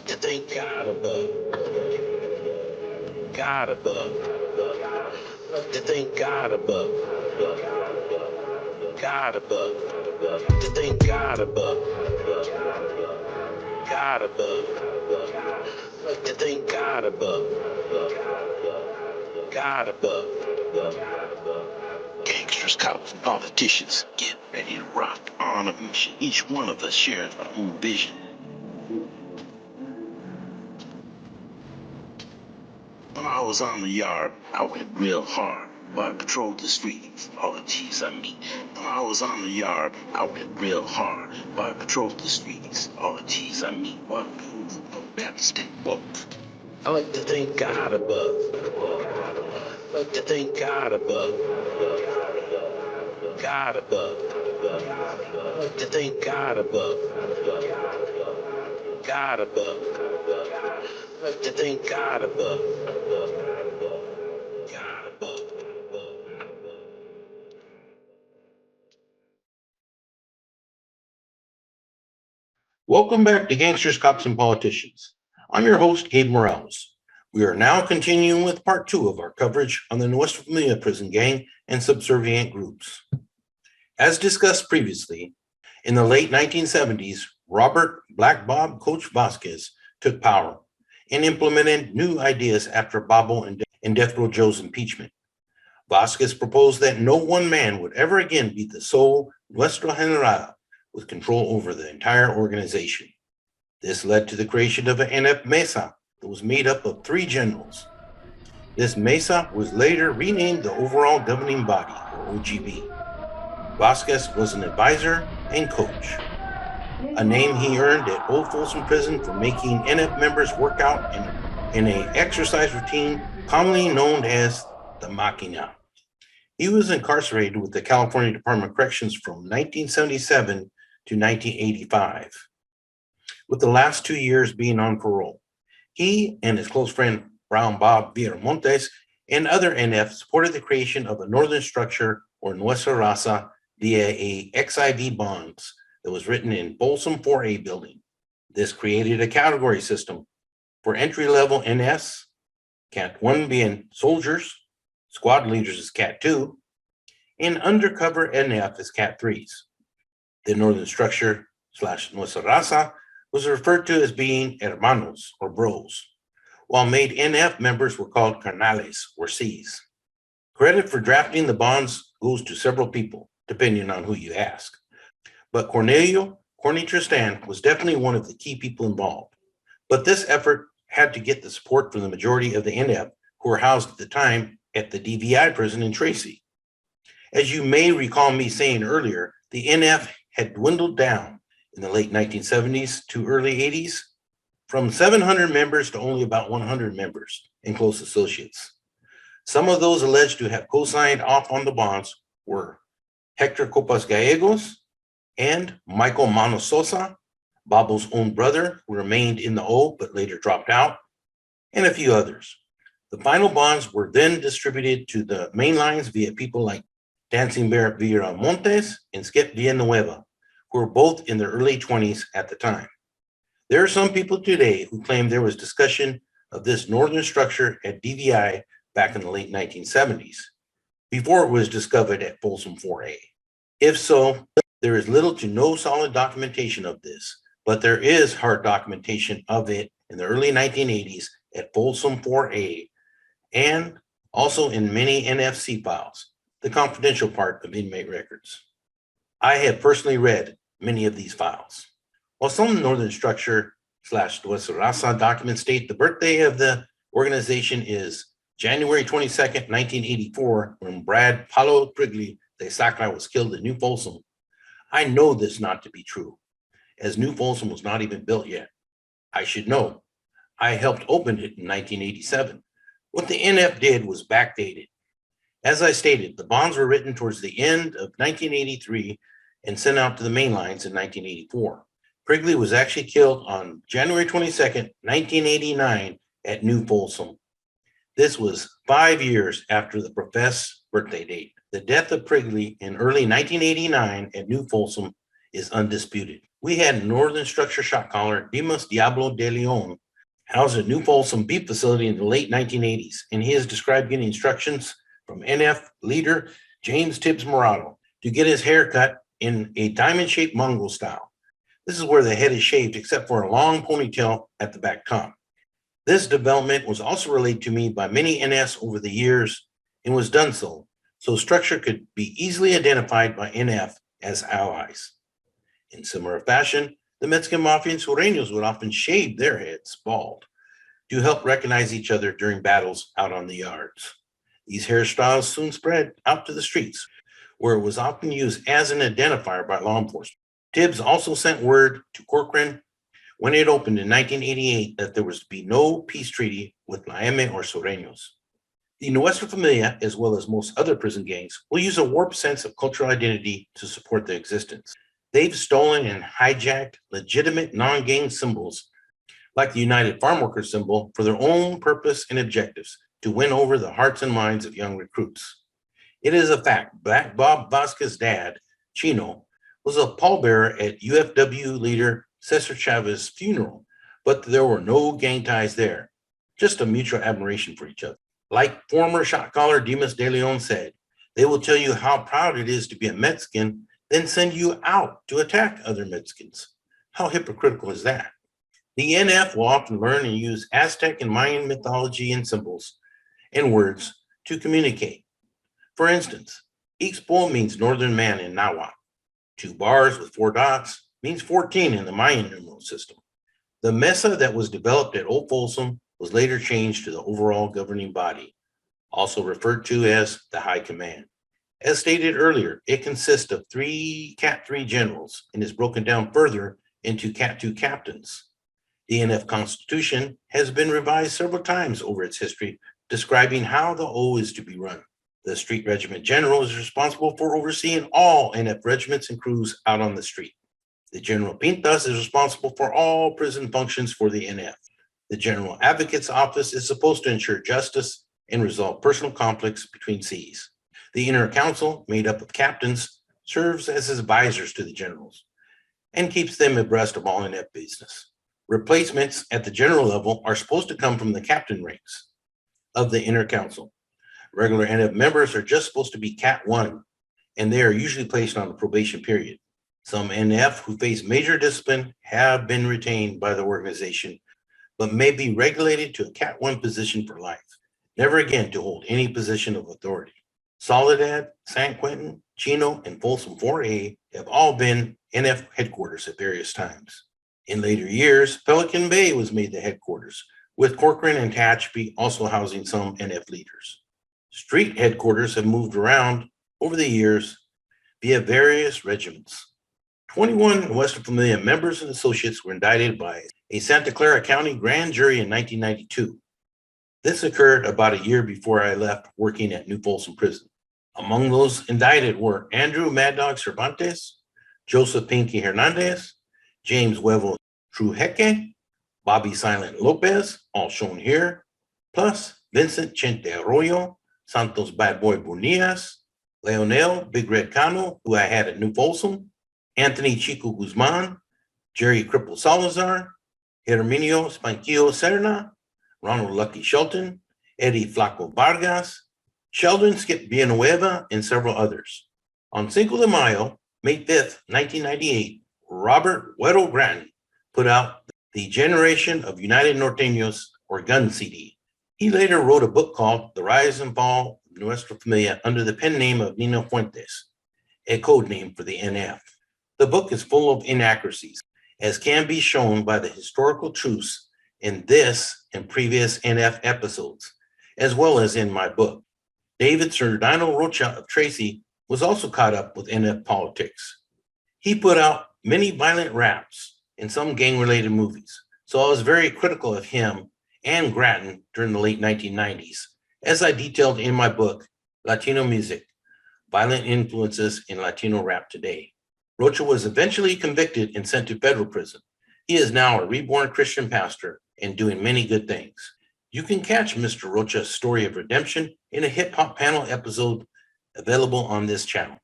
that they got above, got above, that they got above, got above, that they got above, got above, that they got above, got above. Gangsters, cops, and politicians, get ready to rock on a mission. Each one of us shares our own vision. When I was on the yard, I went real hard. While I patrolled the streets, all the G's I meet. When I was on the yard, I went real hard. While I patrolled the streets, all the G's I meet. While I moved up that stick book. I like to thank God above. I like to thank God above. God above. I like to thank God above. God above. I like to thank God above. God above. Welcome back to Gangsters, Cops, and Politicians. I'm your host, Gabe Morales. We are now continuing with part 2 of our coverage on the Nuestra Familia prison gang and subservient groups. As discussed previously, in the late 1970s, Robert Black Bob Coach Vasquez took power and implemented new ideas after Babo and Death Row Joe's impeachment. Vasquez proposed that no one man would ever again be the sole Nuestra General with control over the entire organization. This led to the creation of an NF Mesa that was made up of 3 generals. This Mesa was later renamed the Overall Governing Body, or OGB. Vasquez was an advisor and coach, a name he earned at Old Folsom Prison for making NF members work out in an exercise routine commonly known as the Machina. He was incarcerated with the California Department of Corrections from 1977 to 1985, with the last 2 years being on parole. He and his close friend Brown Bob Veramontes and other NF supported the creation of a northern structure, or Nuestra Raza, via a XIV bonds that was written in Folsom 4A building. This created a category system for entry-level NS, Cat 1 being soldiers, squad leaders is Cat 2, and undercover NF is Cat 3s. The northern structure / Nuestra Raza was referred to as being hermanos, or bros, while made NF members were called carnales, or Cs. Credit for drafting the bonds goes to several people, depending on who you ask. But Corny Tristan was definitely one of the key people involved. But this effort had to get the support from the majority of the NF who were housed at the time at the DVI prison in Tracy. As you may recall me saying earlier, the NF had dwindled down in the late 1970s to early 80s from 700 members to only about 100 members and close associates. Some of those alleged to have co-signed off on the bonds were Hector Copas Gallegos and Michael Manososa, Babo's own brother, who remained in the O but later dropped out, and a few others. The final bonds were then distributed to the main lines via people like Dancing Bear Veramontes and Skip Villanueva, who were both in their early 20s at the time. There are some people today who claim there was discussion of this northern structure at DVI back in the late 1970s, before it was discovered at Folsom 4A. If so, there is little to no solid documentation of this, but there is hard documentation of it in the early 1980s at Folsom 4A and also in many NFC files, the confidential part of inmate records. I have personally read many of these files. While some northern structure / Nuestra Raza documents state the birthday of the organization is January 22nd, 1984, when Brad Paulo Prigley de Sacra was killed at New Folsom, I know this not to be true, as New Folsom was not even built yet. I should know. I helped open it in 1987. What the NF did was backdated. As I stated, the bonds were written towards the end of 1983 and sent out to the main lines in 1984. Prigley was actually killed on January 22nd, 1989 at New Folsom. This was 5 years after the professed birthday date. The death of Prigley in early 1989 at New Folsom is undisputed. We had Northern Structure shot caller Dimas Diablo de Leon housed at New Folsom Beef Facility in the late 1980s, and he has described getting instructions from NF leader James Tibbs Morado to get his hair cut in a diamond-shaped Mongol style. This is where the head is shaved except for a long ponytail at the back top. This development was also relayed to me by many NS over the years and was done so structure could be easily identified by NF as allies. In similar fashion, the Mexican Mafia and Norteños would often shave their heads bald to help recognize each other during battles out on the yards. These hairstyles soon spread out to the streets, where it was often used as an identifier by law enforcement. Tibbs also sent word to Corcoran when it opened in 1988 that there was to be no peace treaty with Laeme or Norteños. The Nuestra Familia, as well as most other prison gangs, will use a warped sense of cultural identity to support their existence. They've stolen and hijacked legitimate non-gang symbols, like the United Farm Workers symbol, for their own purpose and objectives to win over the hearts and minds of young recruits. It is a fact Black Bob Vasquez's dad, Chino, was a pallbearer at UFW leader Cesar Chavez's funeral, but there were no gang ties there, just a mutual admiration for each other. Like former shot caller Dimas de Leon said, they will tell you how proud it is to be a Mexican, then send you out to attack other Mexicans. How hypocritical is that? The NF will often learn and use Aztec and Mayan mythology and symbols and words to communicate. For instance, Ixpo means northern man in Nahuatl. 2 bars with 4 dots means 14 in the Mayan numeral system. The mesa that was developed at Old Folsom was later changed to the overall governing body, also referred to as the High Command. As stated earlier, it consists of 3 Cat 3 generals and is broken down further into Cat 2 captains. The NF Constitution has been revised several times over its history, describing how the O is to be run. The Street Regiment General is responsible for overseeing all NF regiments and crews out on the street. The General Pintas is responsible for all prison functions for the NF. The General Advocate's Office is supposed to ensure justice and resolve personal conflicts between Cs. The Inner Council, made up of captains, serves as advisors to the generals and keeps them abreast of all NF business. Replacements at the general level are supposed to come from the captain ranks of the Inner Council. Regular NF members are just supposed to be Cat 1, and they are usually placed on a probation period. Some NF who face major discipline have been retained by the organization, but may be regulated to a Cat 1 position for life, never again to hold any position of authority. Soledad, San Quentin, Chino, and Folsom 4A have all been NF headquarters at various times. In later years, Pelican Bay was made the headquarters, with Corcoran and Tehachapi also housing some NF leaders. Street headquarters have moved around over the years via various regiments. 21 Nuestra Familia members and associates were indicted by a Santa Clara County grand jury in 1992. This occurred about a year before I left working at New Folsom Prison. Among those indicted were Andrew Mad Dog Cervantes, Joseph Pinky Hernandez, James Huevo Trujeke, Bobby Silent Lopez, all shown here, plus Vincent Chente Arroyo, Santos Bad Boy Bonillas, Leonel Big Red Cano, who I had at New Folsom, Anthony Chico Guzman, Jerry Cripple Salazar, Herminio Spanquillo Serna, Ronald Lucky Shelton, Eddie Flaco Vargas, Sheldon Skip Villanueva, and several others. On Cinco de Mayo, May 5th, 1998, Robert Weddle Grattan put out the Generation of United Norteños, or Gun CD. He later wrote a book called The Rise and Fall of Nuestra Familia under the pen name of Nino Fuentes, a code name for the NF. The book is full of inaccuracies, as can be shown by the historical truths in this and previous NF episodes, as well as in my book. David Serdano Rocha of Tracy was also caught up with NF politics. He put out many violent raps and some gang-related movies, so I was very critical of him and Grattan during the late 1990s, as I detailed in my book, Latino Music, Violent Influences in Latino Rap Today. Rocha was eventually convicted and sent to federal prison. He is now a reborn Christian pastor and doing many good things. You can catch Mr. Rocha's story of redemption in a hip hop panel episode available on this channel.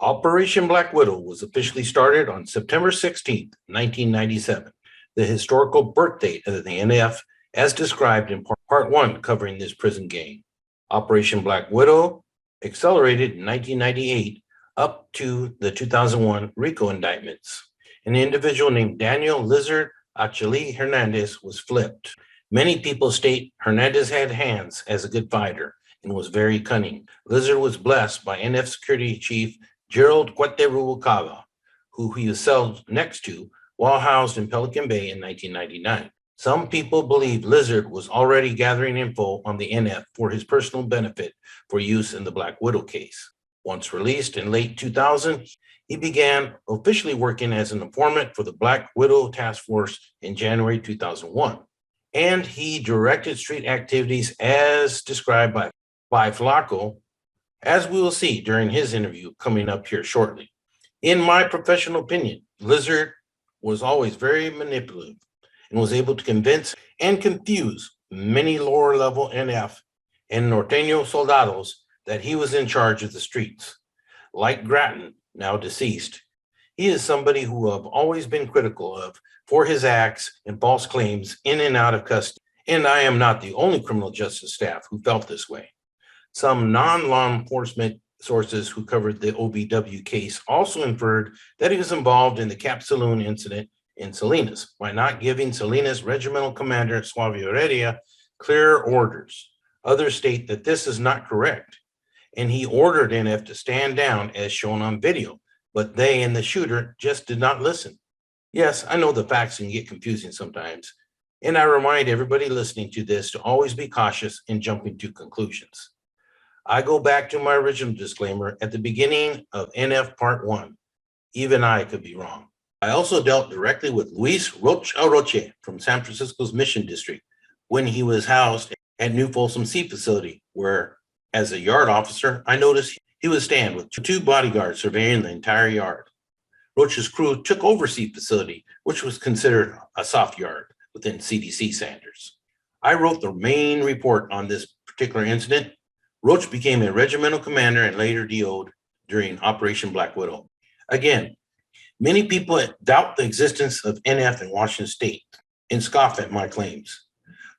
Operation Black Widow was officially started on September 16th, 1997, the historical birth date of the NF as described in part 1 covering this prison gang. Operation Black Widow accelerated in 1998 up to the 2001 RICO indictments. An individual named Daniel Lizard Achille Hernandez was flipped. Many people state Hernandez had hands as a good fighter and was very cunning. Lizard was blessed by NF Security Chief Gerald Cuete Rubalcaba, who he was celled next to while housed in Pelican Bay in 1999. Some people believe Lizard was already gathering info on the NF for his personal benefit for use in the Black Widow case. Once released in late 2000, he began officially working as an informant for the Black Widow Task Force in January 2001. And he directed street activities as described by Flaco, as we will see during his interview coming up here shortly. In my professional opinion, Lizard was always very manipulative and was able to convince and confuse many lower level NF and Norteño soldados that he was in charge of the streets. Like Grattan, now deceased, he is somebody who I've always been critical of for his acts and false claims in and out of custody. And I am not the only criminal justice staff who felt this way. Some non-law enforcement sources who covered the OVW case also inferred that he was involved in the Cap Saloon incident in Salinas by not giving Salinas Regimental Commander Suavio Heredia clear orders. Others state that this is not correct, and he ordered NF to stand down as shown on video, but they and the shooter just did not listen. Yes, I know the facts can get confusing sometimes, and I remind everybody listening to this to always be cautious in jumping to conclusions. I go back to my original disclaimer at the beginning of NF Part 1. Even I could be wrong. I also dealt directly with Luis Roche from San Francisco's Mission District when he was housed at New Folsom C facility, where, as a yard officer, I noticed he would stand with 2 bodyguards surveying the entire yard. Roche's crew took over C facility, which was considered a soft yard within CDC standards. I wrote the main report on this particular incident. Roche became a regimental commander and later DO'd during Operation Black Widow. Again, many people doubt the existence of NF in Washington State and scoff at my claims,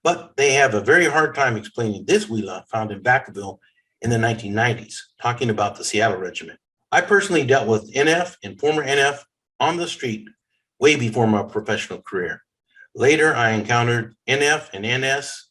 but they have a very hard time explaining this Wheeler found in Vacaville in the 1990s, talking about the Seattle Regiment. I personally dealt with NF and former NF on the street way before my professional career. Later, I encountered NF and NS,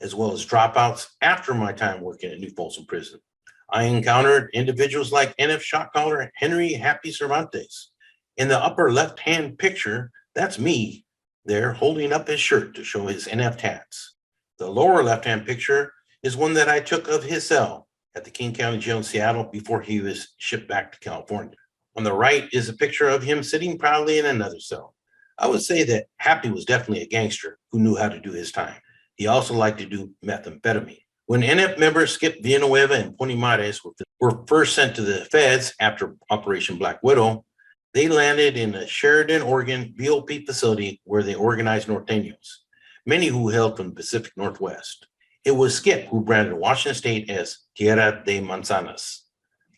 as well as dropouts after my time working at New Folsom Prison. I encountered individuals like NF shot caller Henry Happy Cervantes. In the upper left-hand picture, that's me there holding up his shirt to show his NF tats. The lower left-hand picture is one that I took of his cell at the King County Jail in Seattle before he was shipped back to California. On the right is a picture of him sitting proudly in another cell. I would say that Happy was definitely a gangster who knew how to do his time. He also liked to do methamphetamine. When NF members Skip Villanueva and Pony Mares were first sent to the feds after Operation Black Widow, they landed in a Sheridan, Oregon BOP facility where they organized Norteños, many who hailed from the Pacific Northwest. It was Skip who branded Washington State as Tierra de Manzanas,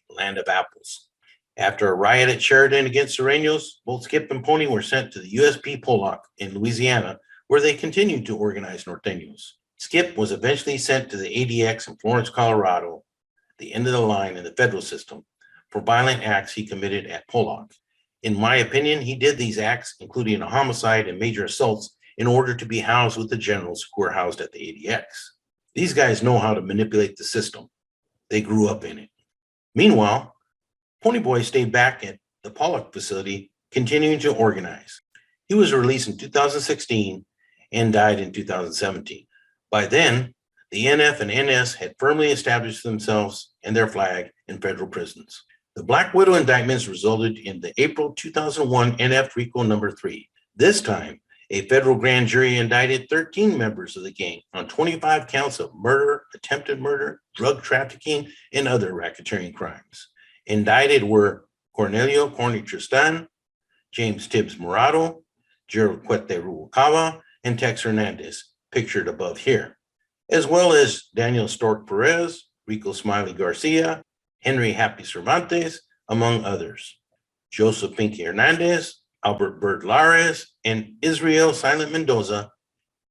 land of apples. After a riot at Sheridan against Norteños, both Skip and Pony were sent to the USP Pollock in Louisiana, where they continued to organize Norteños. Skip was eventually sent to the ADX in Florence, Colorado, the end of the line in the federal system, for violent acts he committed at Pollock. In my opinion, he did these acts, including a homicide and major assaults, in order to be housed with the generals who were housed at the ADX. These guys know how to manipulate the system. They grew up in it. Meanwhile, Ponyboy stayed back at the Pollock facility, continuing to organize. He was released in 2016 and died in 2017. By then, the NF and NS had firmly established themselves and their flag in federal prisons. The Black Widow indictments resulted in the April 2001 NF RICO number 3. This time, a federal grand jury indicted 13 members of the gang on 25 counts of murder, attempted murder, drug trafficking, and other racketeering crimes. Indicted were Cornelio Corny Tristan, James Tibbs Morado, Gerald Cuete Rubalcaba, and Tex Hernandez, pictured above here, as well as Daniel Stork Perez, Rico Smiley Garcia, Henry Happy Cervantes, among others. Joseph Pinky Hernandez, Albert Bert Lares, and Israel Silent Mendoza,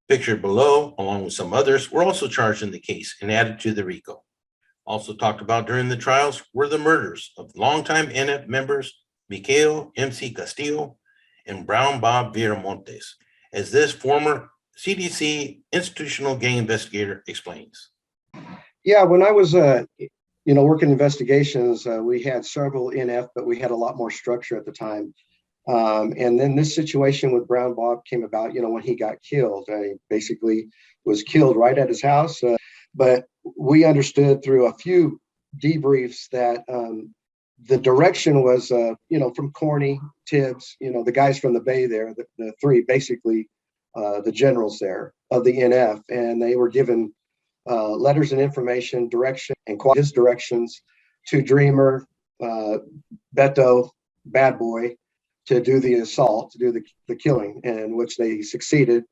pictured below, along with some others, were also charged in the case and added to the RICO. Also talked about during the trials were the murders of longtime NF members Mikhail MC Castillo and Brown Bob Veramontes, as this former CDC institutional gang investigator explains. Yeah, when I was working investigations, we had several NF, but we had a lot more structure at the time. And then this situation with Brown Bob came about, when he got killed. He basically was killed right at his house. But we understood through a few debriefs that the direction was, from Corny, Tibbs, the guys from the Bay there, the three, basically the generals there of the NF. And they were given letters and information, direction, and his directions to Dreamer, Beto, Bad Boy, to do the assault, to do the killing, in which they succeeded.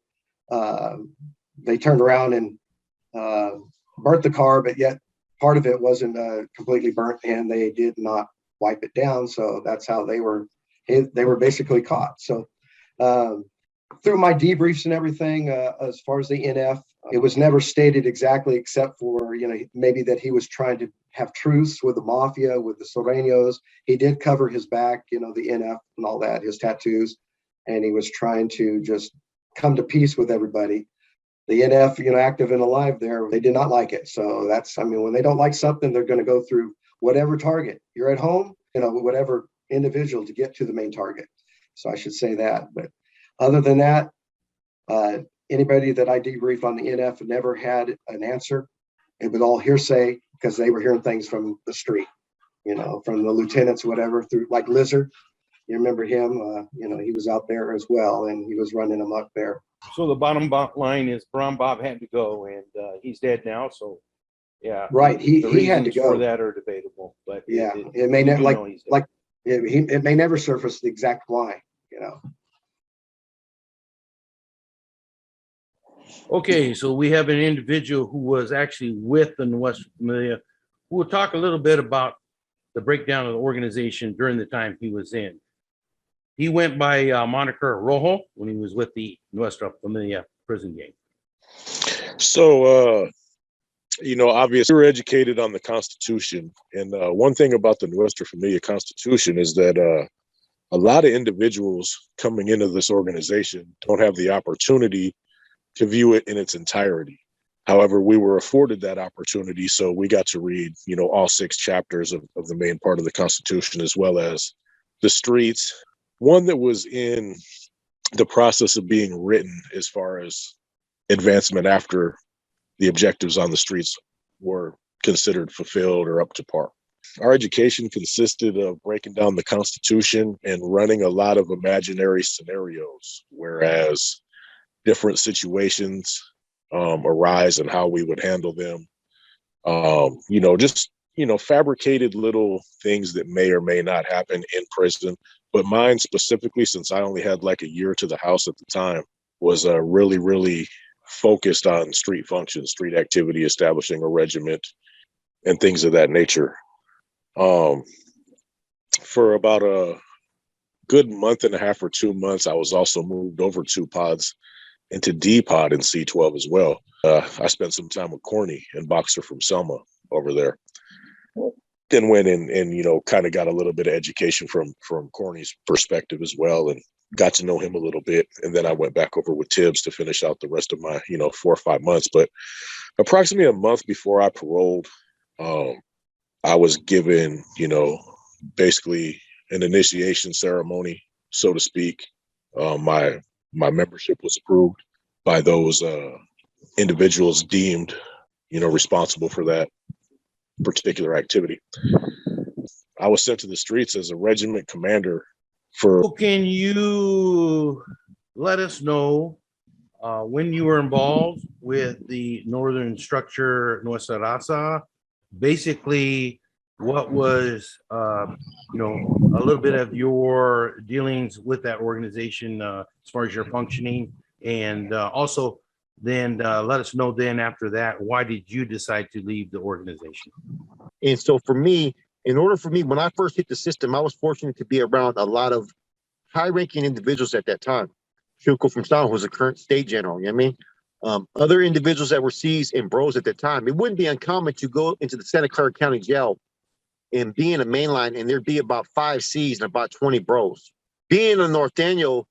They turned around and burnt the car, but yet part of it wasn't completely burnt, and they did not wipe it down. So that's how they were basically caught. So through my debriefs and everything, as far as the NF, it was never stated exactly, except for, maybe that he was trying to have truce with the mafia, with the Norteños. He did cover his back, the NF and all that, his tattoos, and he was trying to just come to peace with everybody. The NF, active and alive there, they did not like it. So when they don't like something, they're going to go through whatever target. You're at home, whatever individual to get to the main target. So I should say that. But other than that, anybody that I debriefed on the NF never had an answer. It was all hearsay because they were hearing things from the street, from the lieutenants, whatever, through like Lizard. You remember him? He was out there as well, and he was running amok there. So the bottom line is Brown Bob had to go, and he's dead now. So, yeah, right. He had to go. For that are debatable, but yeah, it may never it may never surface the exact why. Okay, so we have an individual who was actually with the Nuestra Familia, who will talk a little bit about the breakdown of the organization during the time he was in. He went by moniker Rojo when he was with the Nuestra Familia prison gang. So, obviously we were educated on the Constitution. And one thing about the Nuestra Familia Constitution is that a lot of individuals coming into this organization don't have the opportunity to view it in its entirety. However, we were afforded that opportunity, so we got to read, all 6 chapters of the main part of the Constitution, as well as the streets. One that was in the process of being written as far as advancement after the objectives on the streets were considered fulfilled or up to par. Our education consisted of breaking down the Constitution and running a lot of imaginary scenarios, whereas different situations arise and how we would handle them. Fabricated little things that may or may not happen in prison. But mine specifically, since I only had like a year to the house at the time, was really, really focused on street functions, street activity, establishing a regiment, and things of that nature. For about a good month and a half or 2 months, I was also moved over 2 pods into D pod in C12 as well. I spent some time with Corny and Boxer from Selma over there. Then went in and kind of got a little bit of education from Corny's perspective as well, and got to know him a little bit. And then I went back over with Tibbs to finish out the rest of my 4 or 5 months. But approximately a month before I paroled, I was given basically an initiation ceremony, so to speak. My membership was approved by those individuals deemed responsible for that particular activity. I was sent to the streets as a regiment commander for. Can you let us know when you were involved with the northern structure Nuestra Raza? Basically, what was a little bit of your dealings with that organization as far as your functioning, and also then let us know then after that, why did you decide to leave the organization? And so for me, In order for me, when I first hit the system, I was fortunate to be around a lot of high-ranking individuals at that time. Shuko from Stalin was a current state general, you know what I mean? Other individuals that were C's and bros at the time. It wouldn't be uncommon to go into the Santa Clara County Jail and be in a main line, and there'd be about 5 C's and about 20 bros. Being a Norteño,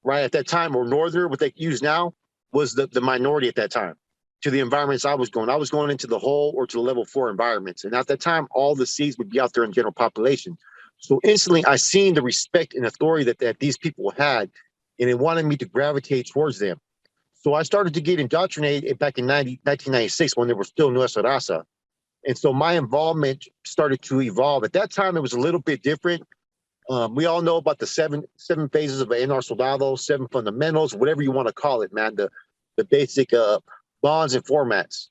right, at that time, or Norther, what they use now, was the minority at that time to the environments I was going. I was going into the whole or to the level 4 environments. And at that time, all the C's would be out there in general population. So instantly, I seen the respect and authority that these people had, and it wanted me to gravitate towards them. So I started to get indoctrinated back in 1996 when there was still Nuestra Raza. And so my involvement started to evolve. At that time, it was a little bit different. We all know about the seven phases of NR Soldado, 7 fundamentals, whatever you want to call it, man. The basic bonds and formats,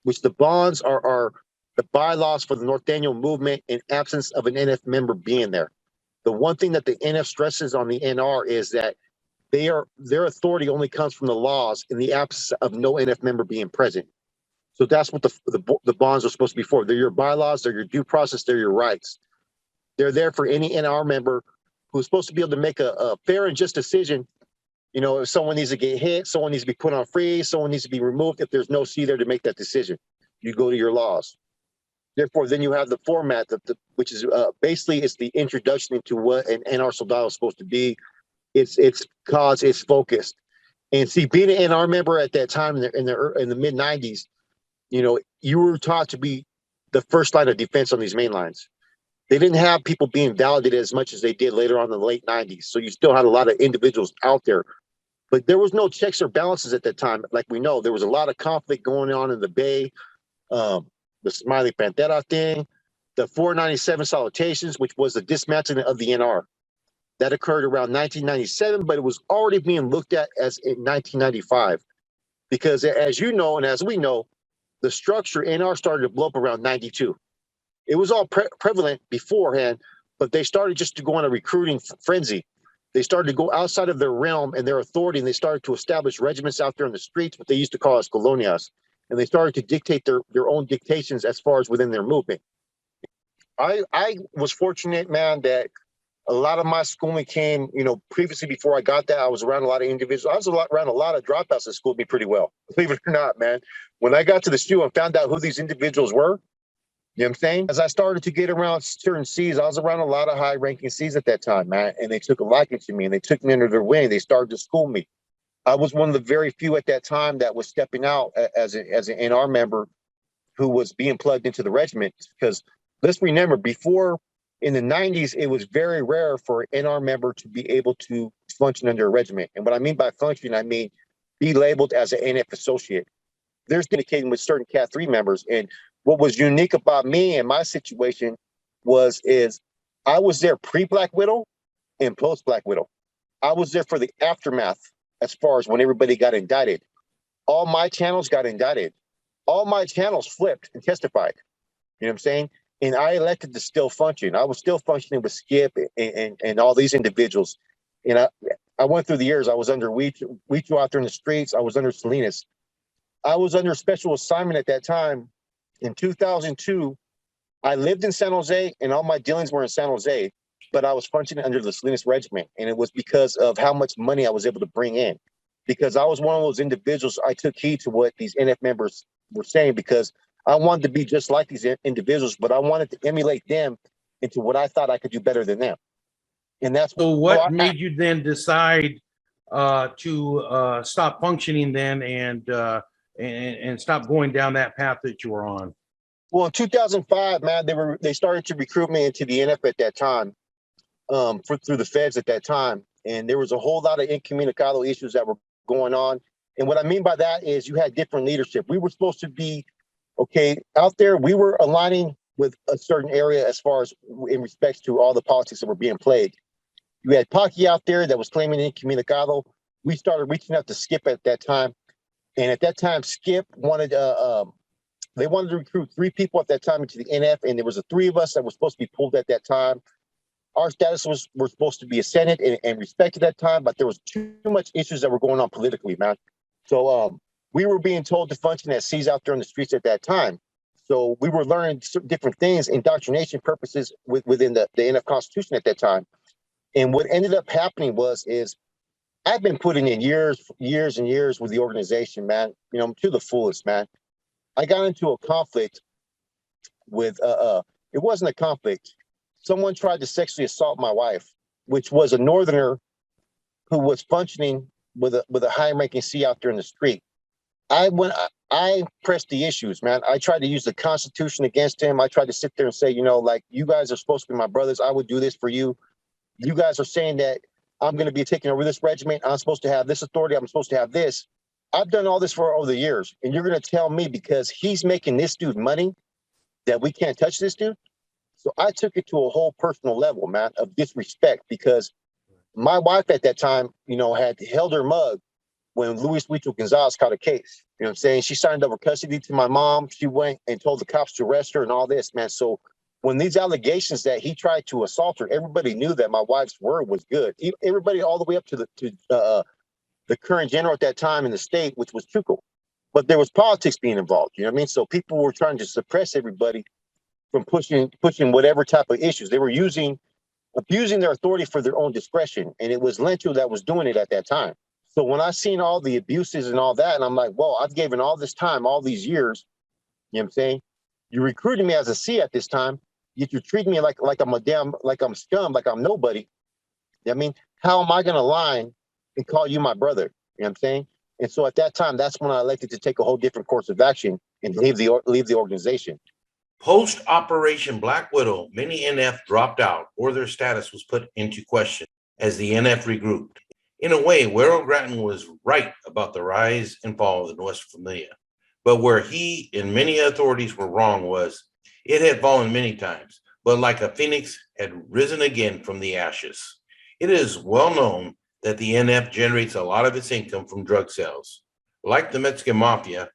which the bonds are the bylaws for the Norteño movement in absence of an NF member being there. The one thing that the NF stresses on the NR is that their authority only comes from the laws in the absence of no NF member being present. So that's what the bonds are supposed to be for. They're your bylaws, they're your due process, they're your rights. They're there for any NR member who's supposed to be able to make a fair and just decision. You know, if someone needs to get hit, someone needs to be put on freeze, someone needs to be removed. If there's no C there to make that decision, you go to your laws. Therefore, then you have the format, which is basically it's the introduction into what an NR Soldado is supposed to be. It's cause, it's focused. And see, being an NR member at that time in the mid 90s, you know, you were taught to be the first line of defense on these main lines. They didn't have people being validated as much as they did later on in the late 90s. So you still had a lot of individuals out there. But there was no checks or balances at that time. Like we know, there was a lot of conflict going on in the Bay, the Smiley Pantera thing, the 497 salutations, which was the dismantling of the NR. That occurred around 1997, but it was already being looked at as in 1995. Because as you know, and as we know, the structure NR started to blow up around 92. It was all prevalent beforehand, but they started just to go on a recruiting frenzy. They started to go outside of their realm and their authority, and they started to establish regiments out there in the streets, what they used to call as colonias. And they started to dictate their own dictations as far as within their movement. I was fortunate, man, that a lot of my schooling came, you know, previously before I got that, I was around a lot of individuals. I was around a lot of dropouts that schooled me pretty well, believe it or not, man. When I got to the SHU and found out who these individuals were, you know what I'm saying? As I started to get around certain C's, I was around a lot of high-ranking C's at that time, man, and they took a liking to me, and they took me under their wing. They started to school me. I was one of the very few at that time that was stepping out as an NR member who was being plugged into the regiment. Because let's remember, before in the 90s, it was very rare for an NR member to be able to function under a regiment. And what I mean by function, I mean be labeled as an NF associate. There's communicating with certain Cat 3 members. And what was unique about me and my situation is I was there pre-Black Widow and post-Black Widow. I was there for the aftermath as far as when everybody got indicted. All my channels got indicted. All my channels flipped and testified. You know what I'm saying? And I elected to still function. I was still functioning with Skip and all these individuals. And I went through the years. I was under Huicho out there in the streets. I was under Salinas. I was under special assignment at that time. In 2002, I lived in San Jose, and all my dealings were in San Jose, but I was functioning under the Salinas Regiment, and it was because of how much money I was able to bring in. Because I was one of those individuals, I took heed to what these NF members were saying, because I wanted to be just like these individuals, but I wanted to emulate them into what I thought I could do better than them. And that's So what made you then decide to stop functioning then and stop going down that path that you were on? Well, in 2005, man, they started to recruit me into the NF at that time, through the feds at that time. And there was a whole lot of incommunicado issues that were going on. And what I mean by that is you had different leadership. We were supposed to be, okay, out there, we were aligning with a certain area as far as in respects to all the politics that were being played. You had Pocky out there that was claiming incommunicado. We started reaching out to Skip at that time. And at that time, Skip wanted, they wanted to recruit 3 people at that time into the NF. And there was 3 of us that were supposed to be pulled at that time. Our status we're supposed to be ascended and respected at that time, but there was too much issues that were going on politically, man. So we were being told to function as C's out there in the streets at that time. So we were learning different things, indoctrination purposes within the NF Constitution at that time. And what ended up happening is I've been putting in years and years with the organization, man, you know, to the fullest, man. I got into a conflict with, it wasn't a conflict. Someone tried to sexually assault my wife, which was a Northerner who was functioning with a high-ranking C out there in the street. I pressed the issues, man. I tried to use the Constitution against him. I tried to sit there and say, you know, like, you guys are supposed to be my brothers. I would do this for you. You guys are saying that I'm going to be taking over this regiment. I'm supposed to have this authority. I'm supposed to have this. I've done all this for over the years. And you're going to tell me because he's making this dude money that we can't touch this dude? So I took it to a whole personal level, man, of disrespect because my wife at that time, you know, had held her mug when Luis Huicho Gonzalez caught a case. You know what I'm saying? She signed over custody to my mom. She went and told the cops to arrest her and all this, man. So when these allegations that he tried to assault her, everybody knew that my wife's word was good. Everybody all the way up to the current general at that time in the state, which was Chuco. But there was politics being involved. You know what I mean? So people were trying to suppress everybody from pushing whatever type of issues. They were abusing their authority for their own discretion. And it was Lento that was doing it at that time. So when I seen all the abuses and all that, and I'm like, well, I've given all this time, all these years, you know what I'm saying? You recruited me as a C at this time, yet you're treating me like I'm like I'm scum, like I'm nobody. You know what I mean? How am I going to lie and call you my brother? You know what I'm saying? And so at that time, that's when I elected to take a whole different course of action and leave the organization. Post Operation Black Widow, many NF dropped out or their status was put into question as the NF regrouped. In a way, Wero Grattan was right about the rise and fall of the Nuestra Familia. But where he and many authorities were wrong was it had fallen many times, but like a phoenix had risen again from the ashes. It is well known that the NF generates a lot of its income from drug sales. Like the Mexican Mafia,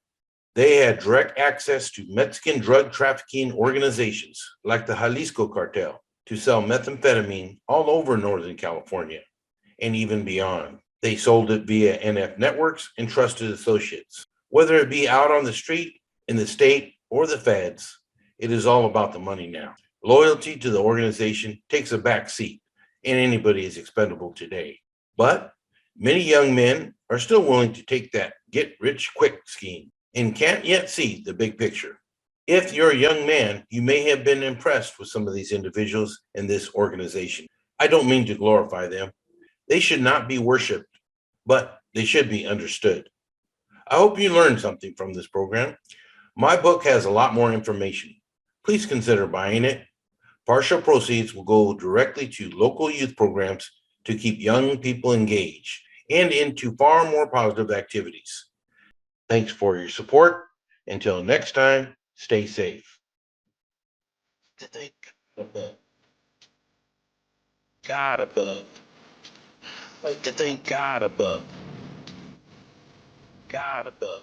they had direct access to Mexican drug trafficking organizations like the Jalisco cartel to sell methamphetamine all over Northern California and even beyond. They sold it via NF networks and trusted associates. Whether it be out on the street, in the state, or the feds, it is all about the money now. Loyalty to the organization takes a back seat, and anybody is expendable today. But many young men are still willing to take that get-rich-quick scheme and can't yet see the big picture. If you're a young man, you may have been impressed with some of these individuals in this organization. I don't mean to glorify them. They should not be worshiped, but they should be understood. I hope you learned something from this program. My book has a lot more information. Please consider buying it. Partial proceeds will go directly to local youth programs to keep young people engaged and into far more positive activities. Thanks for your support. Until next time, stay safe. God above. Like to thank God above. God above.